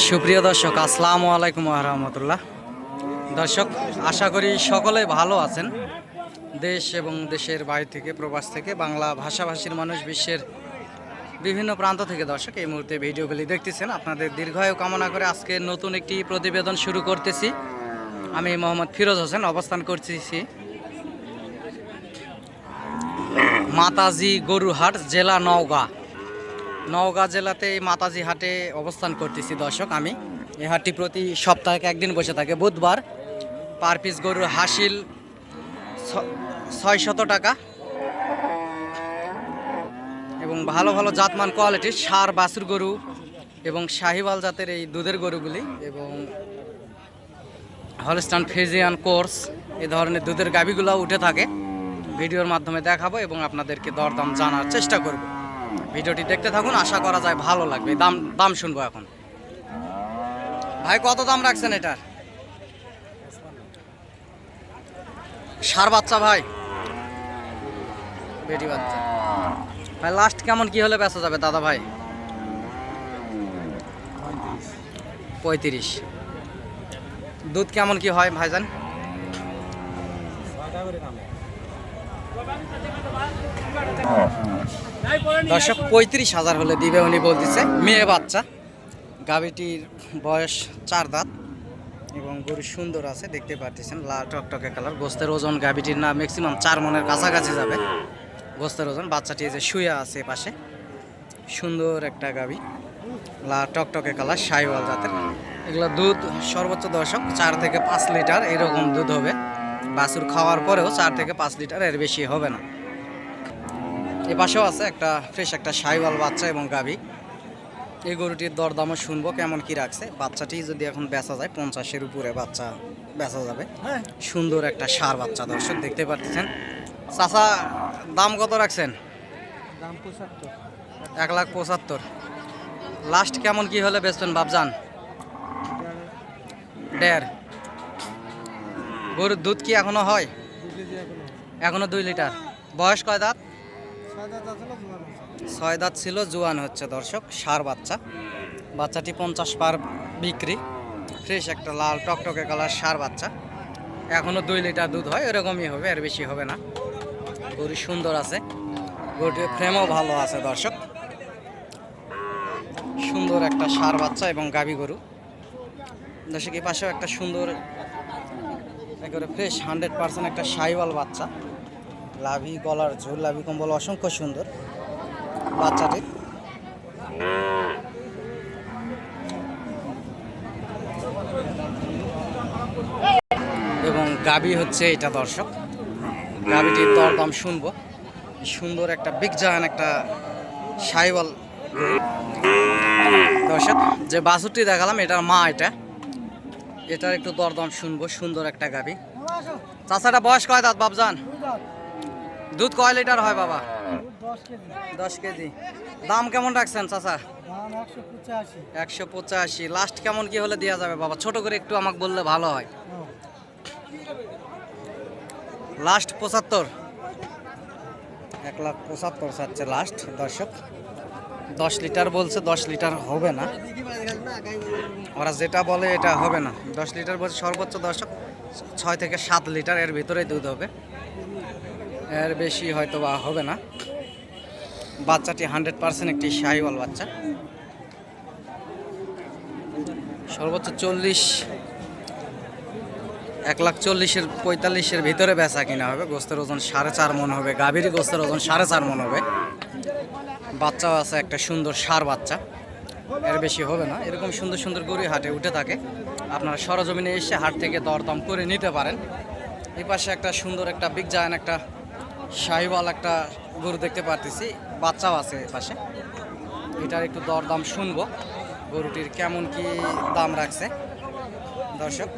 সুপ্রিয় দর্শক, আসসালামু আলাইকুম ওয়া রাহমাতুল্লাহ। দর্শক, আশা করি সকলে ভালো আছেন। দেশ এবং দেশের বাইরে থেকে, প্রবাস থেকে, বাংলা ভাষাভাষীর মানুষ বিশ্বের বিভিন্ন প্রান্ত থেকে দর্শক এই মুহূর্তে ভিডিওগুলি দেখতেছেন। আপনাদের দীর্ঘায়ু কামনা করে আজকে নতুন একটি প্রতিবেদন শুরু করতেছি। আমি মোহাম্মদ ফিরোজ হোসেন, অবস্থান করতেছি মাতাজি গরুহাট, জেলা নওগাঁ জেলাতে এই মাতাজি হাটে অবস্থান করতেছি দর্শক। আমি এই হাটটি প্রতি সপ্তাহে একদিন বসে থাকে বুধবার। পার পিস গরুর হাসিল 600 টাকা এবং ভালো ভালো জাতমান কোয়ালিটির ষাঁড় বাছুর গরু এবং শাহিওয়াল জাতের এই দুধের গরুগুলি এবং হলস্টাইন ফ্রিজিয়ান কোর্স এই ধরনের দুধের গাভীগুলো উঠে থাকে। ভিডিওর মাধ্যমে দেখাবো এবং আপনাদেরকে দরদাম জানার চেষ্টা করব। ভিডিওটি দেখতে থাকুন, আশা করা যায় ভালো লাগবে। দাম শুনবো এখন। ভাই, কত দাম রাখছেন এটার? ষাঁড় বাচ্চা ভাই, বেটি বাচ্চা ভাই। লাস্ট কেমন কি হলে বেচা যাবে দাদা ভাই? 35। দুধ কেমন কি হয় ভাইজান? দর্শক, 35,000 হলে দিবে উনি বলতেছে। মেয়ে বাচ্চা, গাভীটির বয়স 4 দাঁত এবং গরু সুন্দর আছে, দেখতে পাচ্ছেন লাল টকটকে কালার। গোস্তের ওজন গাভীটির না ম্যাক্সিমাম 4 মনের কাছাকাছি যাবে গোস্তের ওজন। বাচ্চাটি যে শুয়ে আছে পাশে, সুন্দর একটা গাভী, লাল টকটকে কালার, শাহিওয়াল জাতের। এগুলো দুধ সর্বোচ্চ দর্শক 4 থেকে 5 লিটার এরকম দুধ হবে। বাছুর খাওয়ার পরেও 4 থেকে 5 লিটার, এর বেশি হবে না। এ পাশেও আছে একটা ফ্রেশ একটা শাহিওয়াল বাচ্চা এবং গাভী। এই গরুটির দরদামও শুনবো কেমন কি রাখছে। বাচ্চাটি যদি এখন বেচা যায় 50-এর উপরে বাচ্চা বেচা যাবে। সুন্দর একটা ষাঁড় বাচ্চা দর্শক, দেখতে পাচ্ছেন। চাচা, দাম কত রাখছেন? দাম 75। 1,75,000। লাস্ট কেমন কি হলে বেচবেন বাবজান? 1.5। গরুর দুধ কি এখনো হয়? এখনো 2 লিটার। বয়স কয় দাঁত? 6 দাঁত ছিল, জোয়ান হচ্ছে দর্শক। ষাঁড় বাচ্চা, বাচ্চাটি 50 পার বিক্রি। ফ্রেশ একটা লাল টকটকে কালার ষাঁড় বাচ্চা, এখনো 2 লিটার দুধ হয়, এরকমই হবে, এর বেশি হবে না। গরু সুন্দর আছে, গরুটির ফ্রেমও ভালো আছে দর্শক। সুন্দর একটা ষাঁড় বাচ্চা এবং গাভী গরু দর্শক। এই পাশেও একটা সুন্দর একেবারে ফ্রেশ 100% একটা শাহিওয়াল বাচ্চা। লাভি, গলার ঝোল, লাভি কম্বল অসংখ্য সুন্দর বাচ্চাটি। এবং গাভী হচ্ছে এটা দর্শক। গাভীটির দরদাম শুনবো। সুন্দর একটা বিগ জায়ান একটা শাহিওয়াল দর্শক। যে বাছুরটি দেখালাম এটার মা, এটার একটু দরদাম শুনবো। সুন্দর একটা গাভী। চাচাটা বয়স কয় দাঁত বাবজান? দুধ কয় লিটার হয় বাবা? 10 কেজি। দাম কেমন রাখছেন চাচা? 185। লাস্ট কেমন কি হলে দেওয়া যাবে বাবা? ছোট করে একটু আমাকে বললে ভালো হয়। লাস্ট 75। 1,75,000 চাচ্ছে লাস্ট দর্শক। 10 লিটার বলছে, 10 লিটার হবে না। ওরা যেটা বলে এটা হবে না। 10 লিটার বলছে সর্বোচ্চ দর্শক। 6 থেকে 7 লিটার এর ভিতরে দুধ হবে, এর বেশি হয়তো বা হবে না। বাচ্চাটি 100% একটি শাহিওয়াল বাচ্চা। সর্বোচ্চ 40, 1,40,000 45-এর ভিতরে বেচা কিনা হবে। গোস্তের ওজন 4.5 মন হবে। গাভীর গোস্তের ওজন 4.5 মন হবে। বাচ্চাও আছে একটা সুন্দর ষাঁড় বাচ্চা, এর বেশি হবে না। এরকম সুন্দর সুন্দর গরু হাটে উঠে থাকে, আপনারা সরজমিনে এসে হাট থেকে দরদাম করে নিতে পারেন। এই পাশে একটা সুন্দর একটা বিগ জায়ান একটা শাহিওয়াল একটা গরু দেখতে পারতেছি, বাচ্চাও আছে এর পাশে। এটার একটু দরদাম শুনবো, গরুটির কেমন কি দাম রাখছে দর্শক।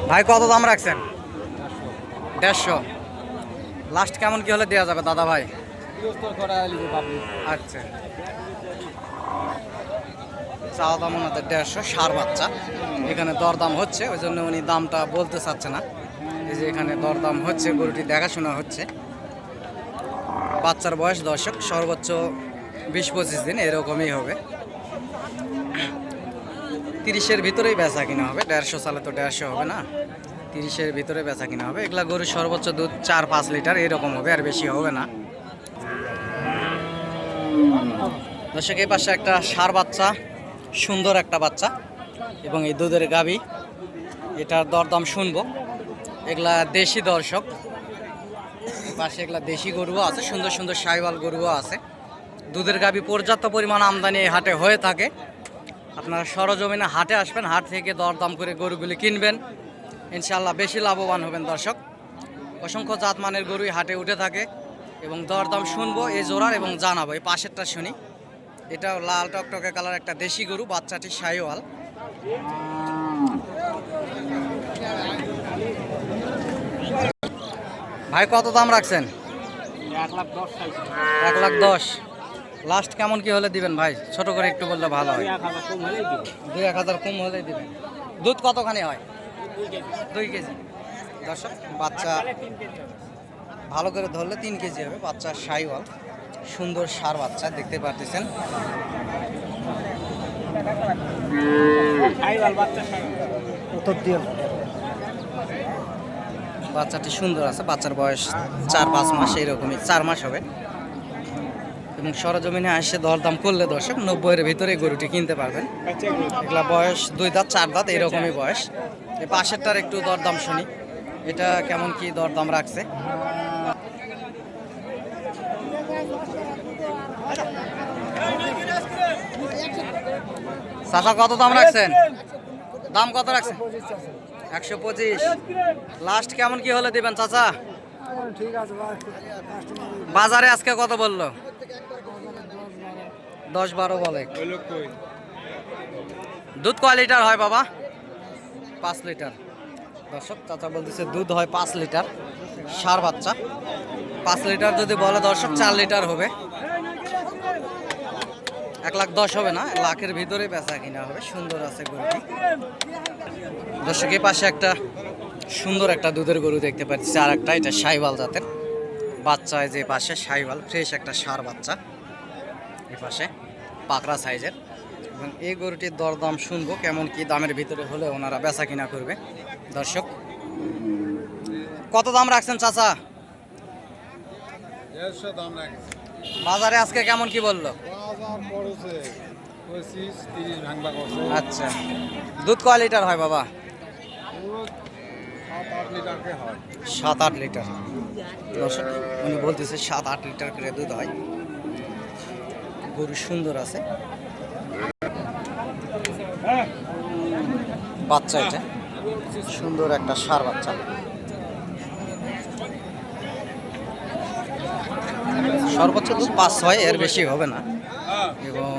ভাই, কত দাম রাখছেন? 150। লাস্ট কেমন কি হলে দেওয়া যাবে দাদা ভাই? আচ্ছা, চাওয়া দাম ওনাদের 150। ষাঁড় বাচ্চা, এখানে দরদাম হচ্ছে, ওই জন্য উনি দামটা বলতে চাচ্ছে না। এই যে এখানে দরদাম হচ্ছে, গরুটি দেখাশোনা হচ্ছে। বাচ্চার বয়স দর্শক সর্বোচ্চ 20-25 দিন এরকমই হবে। 30-এর ভিতরেই বেচা কিনা হবে, 150 সালে তো 150 হবে না, 30-এর ভিতরে বেচা কিনা হবে। এগুলা গরুর সর্বোচ্চ দুধ 4-5 লিটার এরকম হবে, আর বেশি হবে না। দর্শক এই পাশে একটা ষাঁড় বাচ্চা, সুন্দর একটা বাচ্চা এবং এই দুধের গাভী, এটার দরদাম শুনবো। এগুলা দেশি দর্শক, পাশে এগুলা দেশি গরুও আছে, সুন্দর সুন্দর সাইওয়াল গরুও আছে। দুধের গাভী পর্যাপ্ত পরিমাণ আমদানি এই হাটে হয়ে থাকে। আপনারা সরজমিনে হাটে আসবেন, হাট থেকে দরদাম করে গরুগুলি কিনবেন, ইনশাআল্লাহ বেশি লাভবান হবেন দর্শক। অসংখ্য জাতমানের গরুই হাটে উঠে থাকে এবং দরদাম শুনবো এই জোড়ার এবং জানাবো। এই পাশেরটা শুনি, এটাও লাল টকটকে কালার একটা দেশি গরু, বাচ্চাটি সাইওয়াল। ভাই কত দাম রাখছেন? 1,10,000। লাস্ট কেমন কি হলে দিবেন ভাই? ছোট করে একটু বললে ভালো হয়। 2-1,000 কম হলে দিবেন। দুধ কতখানি হয়? 2 কেজি। দর্শক বাচ্চা ভালো করে ধরলে 3 কেজি হবে। বাচ্চা সাইওয়াল, সুন্দর ষাঁড় বাচ্চা দেখতে পারতেছেন। বাচ্চাটি সুন্দর আছে, বাচ্চার বয়স 4-5 মাস, এইরকমই 4 মাস হবে। এবং সরজমিনে এসে দরদাম করলে দর্শক 90-এর ভিতরে গরুটি কিনতে পারবেন। এগুলা বয়স 2 দাঁত 4 দাঁত এইরকমই বয়স। এই পাশেরটার একটু দরদাম শুনি, এটা কেমন কি দরদাম রাখছে। চাচা কত দাম রাখছেন? দাম কত রাখছেন? 125। লাস্ট কেমন কি হলে দিবেন চাচা? বাজারে আজকে কত বললো? 10-12 বলে। দুধ কয় লিটার হয় বাবা? 5 লিটার। দর্শক চাচা বলতেছে দুধ হয় 5 লিটার। ষাঁড় বাচ্চা 5 লিটার যদি বলে দর্শক 4 লিটার হবে। 1,10,000 হবে না, লাখের ভিতরে বেচা কিনা হবে। সুন্দর আছে গরুটি। দর্শক এই পাশে একটা সুন্দর একটা দুধের গরু দেখতে পাচ্ছি, আর একটা এটা সাইওয়াল জাতের বাচ্চা। যে পাশে সাইওয়াল ফ্রেশ একটা ষাঁড় বাচ্চা, এই পাশে পাকড়া সাইজের। এবং এই গরুটির দরদাম শুনবো, কেমন কি দামের ভিতরে হলে ওনারা বেচা কিনা করবে। দর্শক কত দাম রাখছেন চাচা? 150 দাম রাখছে। বাজারে আজকে কেমন কি বললো? বাজার পড়েছে 25-30 ভাঙবা করছে। আচ্ছা, দুধ কয় লিটার হয় বাবা? পুরো 7-8 লিটারকে হয়। 7-8 লিটার। দর্শক উনি বলতেছে 7-8 লিটার করে দুধ হয়। গরু সুন্দর আছে, বাচ্চা এটা সুন্দর একটা ষাঁড় বাচ্চা। সর্বোচ্চ দুধ 5-6, এর বেশি হবে না। এবং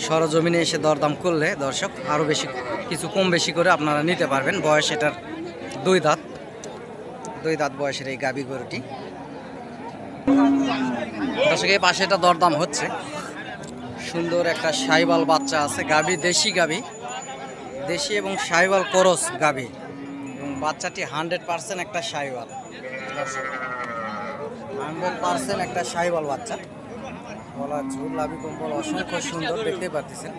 সরজমিনে এসে দরদাম করলে দর্শক আরও বেশি কিছু কম বেশি করে আপনারা নিতে পারবেন। বয়স এটার 2 দাঁত, 2 দাঁত বয়সের এই গাভী গরুটি। দর্শক এই পাশে এটা দরদাম হচ্ছে। সুন্দর একটা সাইওয়াল বাচ্চা আছে, গাভী দেশি গাভী, দেশি এবং সাইওয়াল করস গাভী। এবং বাচ্চাটি 100% একটা সাইওয়াল, 100% একটা সাইওয়াল বাচ্চা। গলা ঝুল লাভি কম্বল অসংখ্য সুন্দর দেখতে পাচ্ছেন।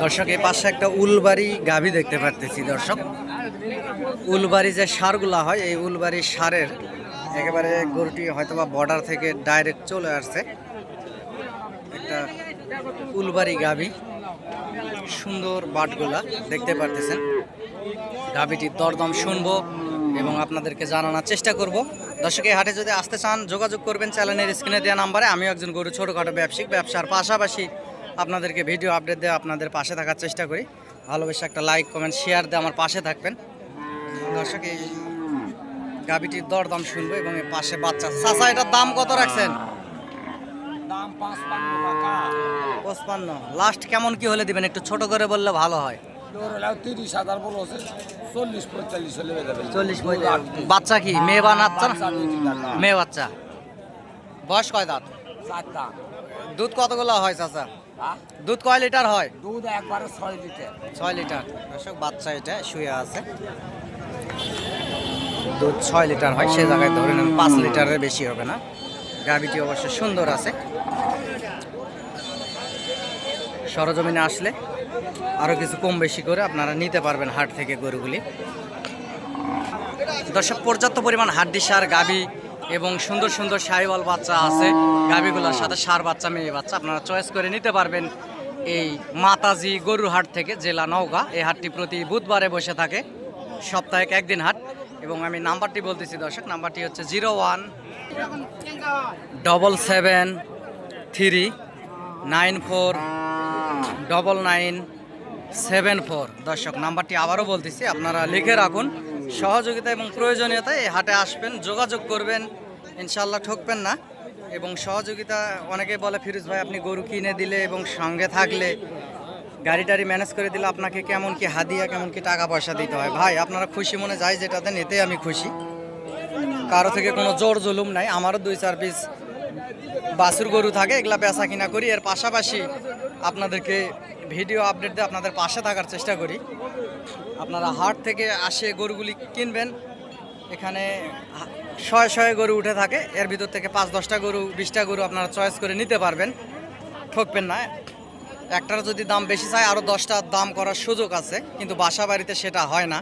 দর্শক এই পাশে একটা উলবাড়ি গাভী দেখতে পারতেছি। দর্শক উলবাড়ি যে সারগুলা হয়, এই উলবাড়ি সারের একেবারে গরুটি হয়তোবা বর্ডার থেকে ডাইরেক্ট চলে আসছে। একটা উলবাড়ি গাভী, সুন্দর বাটগুলা দেখতে পারতেছেন। গাভীটির দরদাম শুনবো এবং আপনাদেরকে জানানোর চেষ্টা করব। দর্শক এই হাটে যদি আসতে চান যোগাযোগ করবেন চ্যানেলের স্ক্রিনে দেওয়া নাম্বারে। আমিও একজন গরু ছোটোখাটো ব্যবসায়িক, ব্যবসার পাশাপাশি আপনাদেরকে ভিডিও আপডেট দিয়ে আপনাদের পাশে থাকার চেষ্টা করি। ভালোবেসে একটা লাইক কমেন্ট শেয়ার দিয়ে আমার পাশে থাকবেন। দর্শক এই গাভীটির দরদাম শুনবো এবং এর পাশে বাচ্চা। চাচা এটার দাম কত রাখছেন? দাম 55 টাকা। 55। লাস্ট কেমন কি হলে দিবেন, একটু ছোট করে বললে ভালো হয়। তোর হলো 30,000 বলছে, 40-45 হলে বেচা যাবে। 40-45। বাচ্চা কি মেয়ে বানাচ্ছে না? মেয়ে বাচ্চা। বয়স কয় দাঁত? 4 দাম। দুধ কতগুলো হয় চাচা? হ্যাঁ? দুধ কয় লিটার হয়? দুধ একবারে 6 লিটার। 6 লিটার। দর্শক বাচ্চা এটা শুয়ে আছে, দুধ 6 লিটার হয়, সে জায়গায় ধরে নেন 5 লিটারের বেশি হবে না। গাভীটি অবশ্য সুন্দর আছে। সরজমিনে আসলে আরও কিছু কম বেশি করে আপনারা নিতে পারবেন হাট থেকে গরুগুলি। দর্শক পর্যাপ্ত পরিমাণ হাড্ডি সার গাভী এবং সুন্দর সুন্দর সাহিওয়াল বাচ্চা আছে। গাভীগুলোর সাথে সার বাচ্চা মেয়ে বাচ্চা আপনারা চয়েস করে নিতে পারবেন এই মাতাজি গরুর হাট থেকে, জেলা নওগাঁ। এই হাটটি প্রতি বুধবারে বসে থাকে, সপ্তাহে একদিন হাট। এবং আমি নাম্বারটি বলতেছি দর্শক, নাম্বারটি হচ্ছে 017739499974। দর্শক নাম্বারটি আবারও বলতেছি, আপনারা লিখে রাখুন। সহযোগিতা এবং প্রয়োজনীয়তায় এই হাটে আসবেন, যোগাযোগ করবেন, ইনশাল্লাহ ঠকবেন না। এবং সহযোগিতা অনেকে বলে ফিরোজ ভাই আপনি গরু কিনে দিলে এবং সঙ্গে থাকলে গাড়ি টাড়ি ম্যানেজ করে দিলে আপনাকে কেমন কি হাদিয়া কেমন কি টাকা পয়সা দিতে হয়। ভাই আপনারা খুশি মনে যায় যেটা দেন এতে আমি খুশি, কারো থেকে কোনো জোর জুলুম নাই। আমারও 2-4 পিস বাছুর গরু থাকে, এগুলা বেচা কিনা করি। এর পাশাপাশি আপনাদেরকে ভিডিও আপডেট দিয়ে আপনাদের পাশে থাকার চেষ্টা করি। আপনারা হাট থেকে আসে গরুগুলি কিনবেন, এখানে শয়ে গরু উঠে থাকে, এর ভিতর থেকে 5-10টা গরু 20টা গরু আপনারা চয়েস করে নিতে পারবেন, ঠকবেন না। একটার যদি দাম বেশি চায় আরও 10টা দাম করার সুযোগ আছে, কিন্তু বাসা বাড়িতে সেটা হয় না।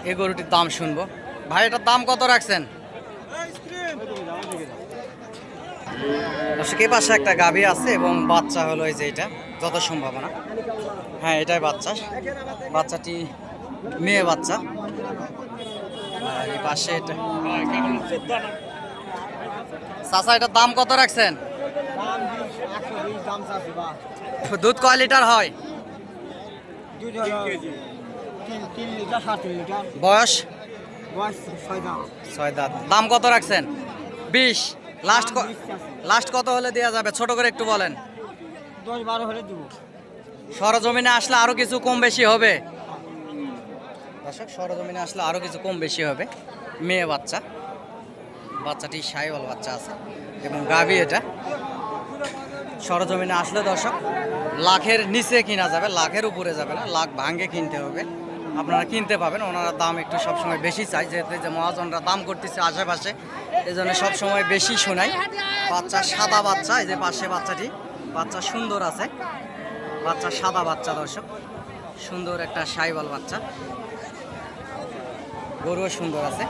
এই গরুটির দাম শুনবো। ভাই এটার দাম কত রাখছেন? দর্শক এই পাশে একটা গাভী আছে এবং বাচ্চা হলো এই যে এটা, যত সম্ভাবনা হ্যাঁ এটাই বাচ্চা। বাচ্চাটি মেয়ে বাচ্চা। আর এই পাশে এটা চাচা এটার দাম কত রাখছেন? দুধ কয় লিটার হয়? বয়স 6 দাঁত। দাম কত রাখছেন? 20। লাস্ট কত হলে দেওয়া যাবে? ছোট করে একটু বলেন। 10-12 হলে দিব। সরজমিনে আসলে আরো কিছু কম বেশি হবে। দর্শক সরজমিনে আসলে আরো কিছু কম বেশি হবে। মেয়ে বাচ্চা, বাচ্চাটি সাহিওয়াল বাচ্চা আছে এবং গাভী এটা। সরজমিনে আসলে দর্শক লাখের নিচে কিনা যাবে, লাখের উপরে যাবে না, লাখ ভাঙ্গে কিনতে হবে। আপনারা কিনতে পাবেন, ওনারা দাম একটু সবসময় বেশি চাই, যেহেতু যে মহাজনরা দাম করতেছে আশেপাশে, এই জন্য সবসময় বেশি শোনাই। বাচ্চা সাদা বাচ্চা, এই যে পাশে বাচ্চাটি, বাচ্চা সুন্দর আছে, বাচ্চা সাদা বাচ্চা। দর্শক সুন্দর একটা সাহিওয়াল বাচ্চা, গরুও সুন্দর আছে।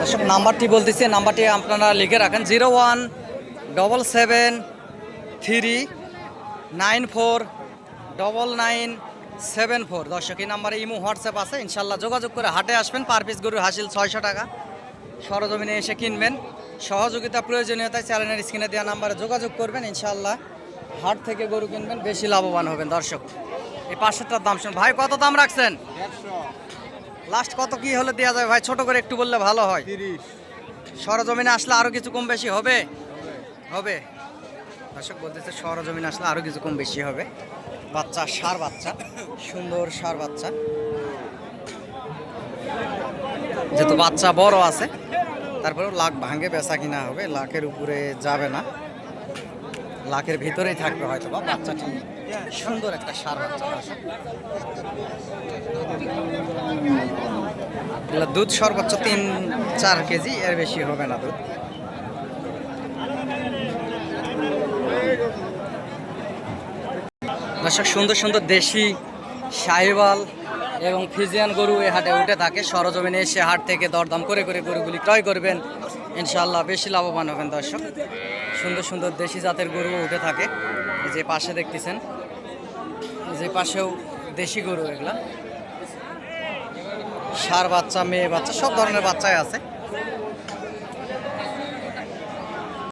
দর্শক নাম্বারটি বলতেছি, নাম্বারটি আপনারা লিখে রাখেন 01773949974। দর্শক এই নাম্বারে ইমো হোয়াটসঅ্যাপ আছে, ইনশাল্লাহ যোগাযোগ করে হাটে আসবেন। পার পিস গরুর হাসিল 600 টাকা। সরজমিনে এসে কিনবেন। সহযোগিতা প্রয়োজনীয়তায় চ্যানেলের স্ক্রিনে দেওয়া নাম্বারে যোগাযোগ করবেন, ইনশাল্লাহ হাট থেকে গরু কিনবেন, বেশি লাভবান হবেন। দর্শক এই পাশেরটার দাম শুন ভাই, কত দাম রাখছেন? 100। লাস্ট কত কি হলে দেওয়া যাবে ভাই? ছোট করে একটু বললে ভালো হয়। 30। সরজমিনে আসলে আরো কিছু কম বেশি হবে। হবে দর্শক বলতেছে সরজমিনে আসলে আরো কিছু কম বেশি হবে। বাচ্চা সার বাচ্চা, সুন্দর সার বাচ্চা, যেহেতু বাচ্চা বড় আছে তারপরেও লাখ ভাঙ্গে বেচা কিনা হবে, লাখের উপরে যাবে না, লাখের ভিতরেই থাকবে হয়তো বা। বাচ্চাটি সুন্দর একটা সার বাচ্চা। এগুলো দুধ সর্বোচ্চ 3-4 কেজি, এর বেশি হবে না দুধ। দর্শক সুন্দর সুন্দর দেশি সাহিওয়াল এবং ফিজিয়ান গরু এই হাটে উঠে থাকে। সরজমিনে এসে হাট থেকে দরদাম করে করে গরুগুলি ক্রয় করবেন, ইনশাআল্লাহ বেশি লাভবান হবেন। দর্শক সুন্দর সুন্দর দেশি জাতের গরু উঠে থাকে। এই যে পাশে দেখতেছেন, এই যে পাশেও দেশি গরু, এগুলা ষাঁড় বাচ্চা মেয়ে বাচ্চা সব ধরনের বাচ্চাই আছে।